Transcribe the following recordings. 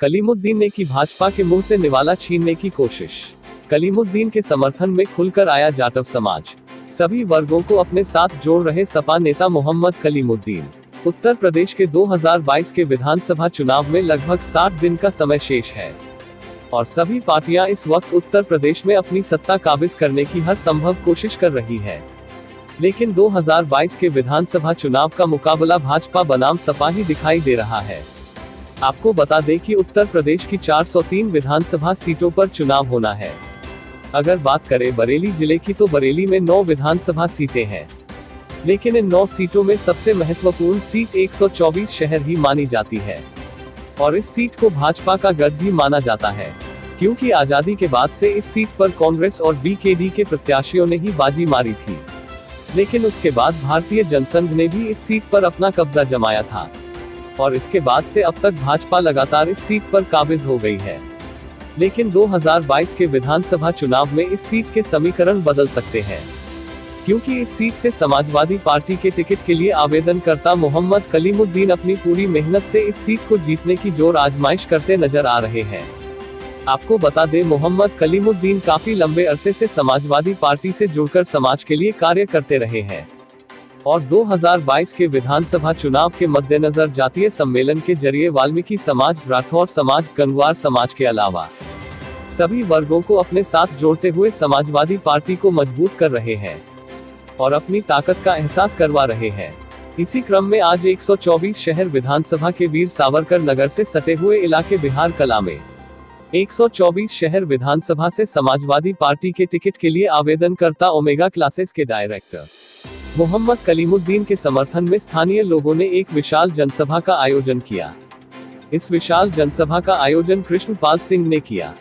कलीमुद्दीन ने की भाजपा के मुंह से निवाला छीनने की कोशिश। कलीमुद्दीन के समर्थन में खुलकर आया जाटव समाज। सभी वर्गों को अपने साथ जोड़ रहे सपा नेता मोहम्मद कलीमुद्दीन। उत्तर प्रदेश के 2022 के विधानसभा चुनाव में लगभग 60 दिन का समय शेष है और सभी पार्टियां इस वक्त उत्तर प्रदेश में अपनी सत्ता काबिज करने की हर संभव कोशिश कर रही है। लेकिन 2022 के विधानसभा चुनाव का मुकाबला भाजपा बनाम सपा ही दिखाई दे रहा है। आपको बता दें कि उत्तर प्रदेश की 403 विधानसभा सीटों पर चुनाव होना है। अगर बात करें बरेली जिले की तो बरेली में 9 विधानसभा सीटें हैं, लेकिन इन 9 सीटों में सबसे महत्वपूर्ण सीट 124 शहर ही मानी जाती है और इस सीट को भाजपा का गढ़ भी माना जाता है, क्योंकि आजादी के बाद से इस सीट पर कांग्रेस और बीकेडी के प्रत्याशियों ने ही बाजी मारी थी। लेकिन उसके बाद भारतीय जनसंघ ने भी इस सीट पर अपना कब्जा जमाया था और इसके बाद से अब तक भाजपा लगातार इस सीट पर काबिज हो गई है। लेकिन 2022 के विधानसभा चुनाव में इस सीट के समीकरण बदल सकते हैं, क्योंकि इस सीट से समाजवादी पार्टी के टिकट के लिए आवेदनकर्ता मोहम्मद कलीमुद्दीन अपनी पूरी मेहनत से इस सीट को जीतने की जोर आजमाइश करते नजर आ रहे हैं। आपको बता दें, मोहम्मद कलीमुद्दीन काफी लंबे अरसे से समाजवादी पार्टी से जुड़कर समाज के लिए कार्य करते रहे हैं और 2022 के विधानसभा चुनाव के मद्देनजर जातीय सम्मेलन के जरिए वाल्मीकि समाज, राठौर समाज, गंगवार समाज के अलावा सभी वर्गों को अपने साथ जोड़ते हुए समाजवादी पार्टी को मजबूत कर रहे हैं और अपनी ताकत का एहसास करवा रहे हैं। इसी क्रम में आज 124 शहर विधानसभा के वीर सावरकर नगर से सटे हुए इलाके बिहार कला में 124 शहर विधानसभा से समाजवादी पार्टी के टिकट के लिए आवेदनकर्ता ओमेगा क्लासेस के डायरेक्टर मोहम्मद कलीमुद्दीन के समर्थन में स्थानीय लोगों ने एक विशाल जनसभा का आयोजन किया। इस विशाल जनसभा का आयोजन कृष्णपाल सिंह ने किया,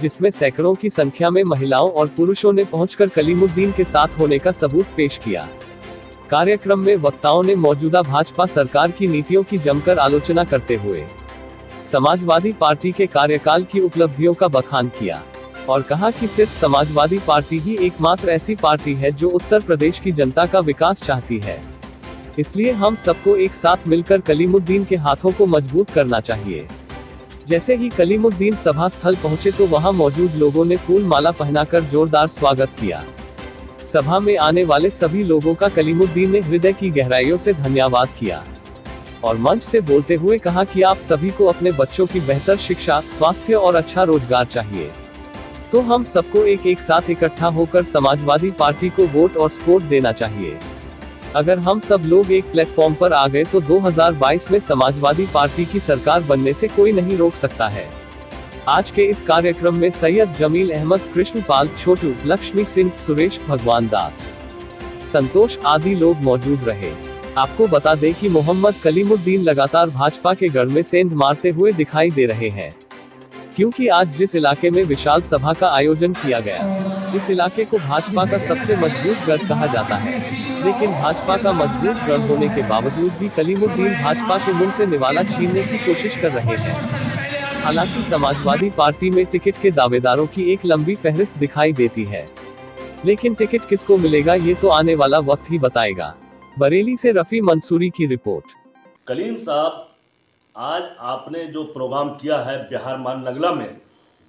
जिसमें सैकड़ों की संख्या में महिलाओं और पुरुषों ने पहुंचकर कलीमुद्दीन के साथ होने का सबूत पेश किया। कार्यक्रम में वक्ताओं ने मौजूदा भाजपा सरकार की नीतियों की जमकर आलोचना करते हुए समाजवादी पार्टी के कार्यकाल की उपलब्धियों का बखान किया और कहा कि सिर्फ समाजवादी पार्टी ही एकमात्र ऐसी पार्टी है जो उत्तर प्रदेश की जनता का विकास चाहती है। इसलिए हम सबको एक साथ मिलकर कलीमुद्दीन के हाथों को मजबूत करना चाहिए। जैसे ही कलीमुद्दीन सभा स्थल पहुंचे तो वहां मौजूद लोगों ने फूल माला पहनाकर जोरदार स्वागत किया। सभा में आने वाले सभी लोगों का कलीमुद्दीन ने हृदय की गहराइयों से धन्यवाद किया और मंच से बोलते हुए कहा कि आप सभी को अपने बच्चों की बेहतर शिक्षा, स्वास्थ्य और अच्छा रोजगार चाहिए, तो हम सबको एक साथ इकट्ठा होकर समाजवादी पार्टी को वोट और सपोर्ट देना चाहिए। अगर हम सब लोग एक प्लेटफॉर्म पर आ गए तो 2022 में समाजवादी पार्टी की सरकार बनने से कोई नहीं रोक सकता है। आज के इस कार्यक्रम में सैयद जमील अहमद, कृष्णपाल, छोटू, लक्ष्मी सिंह, सुरेश, भगवान दास, संतोष आदि लोग मौजूद रहे। आपको बता दें कि मोहम्मद कलीमुद्दीन लगातार भाजपा के गढ़ में सेंध मारते हुए दिखाई दे रहे हैं, क्योंकि आज जिस इलाके में विशाल सभा का आयोजन किया गया, इस इलाके को भाजपा का सबसे मजबूत गढ़ कहा जाता है। लेकिन भाजपा का मजबूत गढ़ होने के बावजूद भी कलीमुद्दीन भाजपा के मुंह से निवाला छीनने की कोशिश कर रहे हैं। हालांकि समाजवादी पार्टी में टिकट के दावेदारों की एक लंबी फहरिस्त दिखाई देती है, लेकिन टिकट किसको मिलेगा ये तो आने वाला वक्त ही बताएगा। बरेली से रफी मंसूरी की रिपोर्ट। कलीम साहब, आज आपने जो प्रोग्राम किया है बिहार मान नगला में,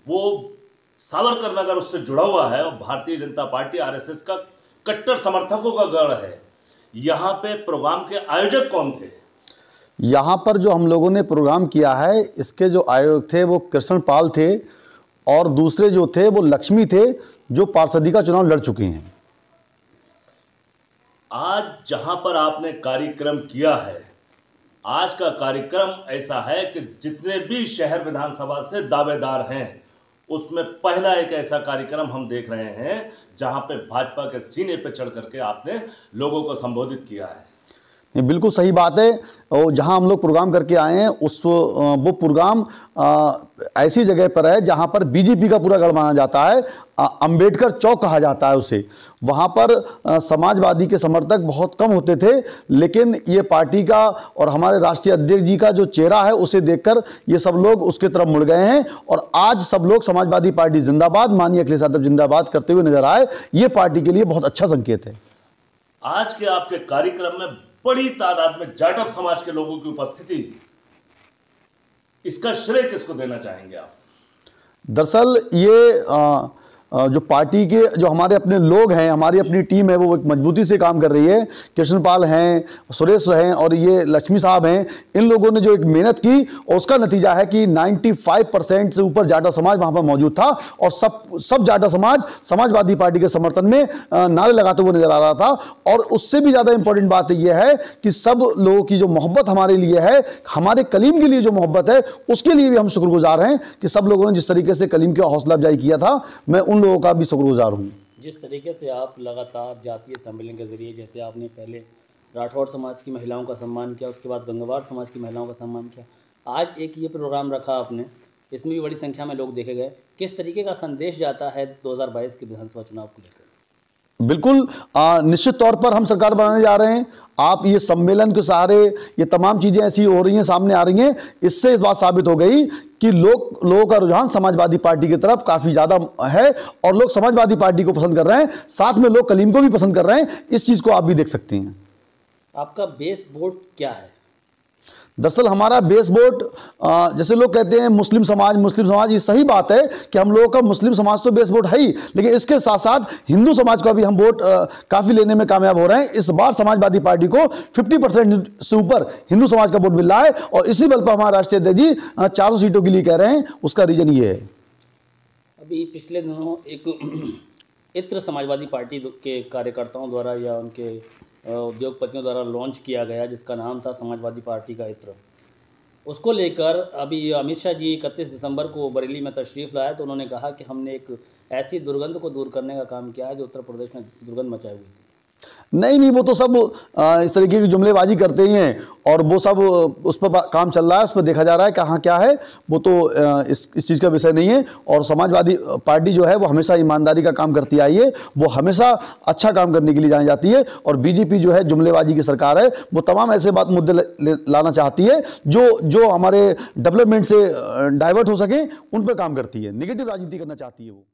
वो सावरकर नगर उससे जुड़ा हुआ है और भारतीय जनता पार्टी आरएसएस का कट्टर समर्थकों का गढ़ है। यहाँ पे प्रोग्राम के आयोजक कौन थे? यहाँ पर जो हम लोगों ने प्रोग्राम किया है, इसके जो आयोजक थे वो कृष्णपाल थे और दूसरे जो थे वो लक्ष्मी थे, जो पार्षदी का चुनाव लड़ चुकी हैं। आज जहाँ पर आपने कार्यक्रम किया है, आज का कार्यक्रम ऐसा है कि जितने भी शहर विधानसभा से दावेदार हैं, उसमें पहला एक ऐसा कार्यक्रम हम देख रहे हैं जहां पे भाजपा के सीने पे चढ़ करके आपने लोगों को संबोधित किया है। नहीं, बिल्कुल सही बात है। और जहां हम लोग प्रोग्राम करके आए हैं वो प्रोग्राम ऐसी जगह पर है जहां पर बीजेपी का पूरा गढ़ माना जाता है, अंबेडकर चौक कहा जाता है उसे। वहां पर समाजवादी के समर्थक बहुत कम होते थे, लेकिन ये पार्टी का और हमारे राष्ट्रीय अध्यक्ष जी का जो चेहरा है उसे देखकर ये सब लोग उसके तरफ मुड़ गए हैं और आज सब लोग समाजवादी पार्टी जिंदाबाद, माननीय अखिलेश यादव जिंदाबाद करते हुए नजर आए। ये पार्टी के लिए बहुत अच्छा संकेत है। आज के आपके कार्यक्रम में बड़ी तादाद में जाटव समाज के लोगों की उपस्थिति, इसका श्रेय किसको देना चाहेंगे आप? दरअसल ये जो पार्टी के जो हमारे अपने लोग हैं, हमारी अपनी टीम है, वो एक मजबूती से काम कर रही है। कृष्णपाल हैं, सुरेश हैं और ये लक्ष्मी साहब हैं। इन लोगों ने जो एक मेहनत की और उसका नतीजा है कि 95% से ऊपर जाटा समाज वहाँ पर मौजूद था और सब जाटा समाज समाजवादी पार्टी के समर्थन में नारे लगाते हुए नजर आ रहा था। और उससे भी ज़्यादा इंपॉर्टेंट बात यह है कि सब लोगों की जो मोहब्बत हमारे लिए है, हमारे कलीम के लिए जो मोहब्बत है, उसके लिए भी हम शुक्रगुजार हैं कि सब लोगों ने जिस तरीके से कलीम की हौसला अफजाई किया था, मैं उन लोगों का भी शुक्रगुजार हूँ। जिस तरीके से आप लगातार जातीय सम्मेलन के जरिए, जैसे आपने पहले राठौड़ समाज की महिलाओं का सम्मान किया, उसके बाद गंगवार समाज की महिलाओं का सम्मान किया, आज एक ये प्रोग्राम रखा आपने, इसमें भी बड़ी संख्या में लोग देखे गए। किस तरीके का संदेश जाता है 2022 के विधानसभा चुनाव को लेकर? बिल्कुल, निश्चित तौर पर हम सरकार बनाने जा रहे हैं। आप ये सम्मेलन के सहारे ये तमाम चीज़ें ऐसी हो रही हैं, सामने आ रही हैं, इससे इस बात साबित हो गई कि लोगों का रुझान समाजवादी पार्टी की तरफ काफ़ी ज़्यादा है और लोग समाजवादी पार्टी को पसंद कर रहे हैं, साथ में लोग कलीम को भी पसंद कर रहे हैं। इस चीज़ को आप भी देख सकते हैं। आपका बेस वोट क्या है? दरअसल हमारा बेस वोट, जैसे लोग कहते हैं मुस्लिम समाज, ये सही बात है कि हम लोगों का मुस्लिम समाज तो बेस वोट है ही, लेकिन इसके साथ साथ हिंदू समाज का भी हम वोट काफ़ी लेने में कामयाब हो रहे हैं। इस बार समाजवादी पार्टी को 50% से ऊपर हिंदू समाज का वोट मिल रहा है और इसी बल पर हमारे राष्ट्रीय अध्यक्ष जी 400 सीटों के लिए कह रहे हैं। उसका रीजन ये है, अभी पिछले दिनों एक इत्र समाजवादी पार्टी के कार्यकर्ताओं द्वारा या उनके उद्योगपतियों द्वारा लॉन्च किया गया, जिसका नाम था समाजवादी पार्टी का इत्र। उसको लेकर अभी अमित शाह जी 31 दिसंबर को बरेली में तशरीफ़ लाए, तो उन्होंने कहा कि हमने एक ऐसी दुर्गंध को दूर करने का काम किया है जो उत्तर प्रदेश में दुर्गंध मचाई हुई थी। नहीं, वो तो सब इस तरीके की जुमलेबाजी करते ही हैं और वो सब उस पर काम चल रहा है, उस पर देखा जा रहा है कहाँ क्या है। वो तो इस चीज़ का विषय नहीं है। और समाजवादी पार्टी जो है वो हमेशा ईमानदारी का काम करती आई है, वो हमेशा अच्छा काम करने के लिए जानी जाती है। और बीजेपी जो है जुमलेबाजी की सरकार है, वो तमाम ऐसे मुद्दे लाना चाहती है जो हमारे डेवलपमेंट से डाइवर्ट हो सके, उन पर काम करती है, निगेटिव राजनीति करना चाहती है वो।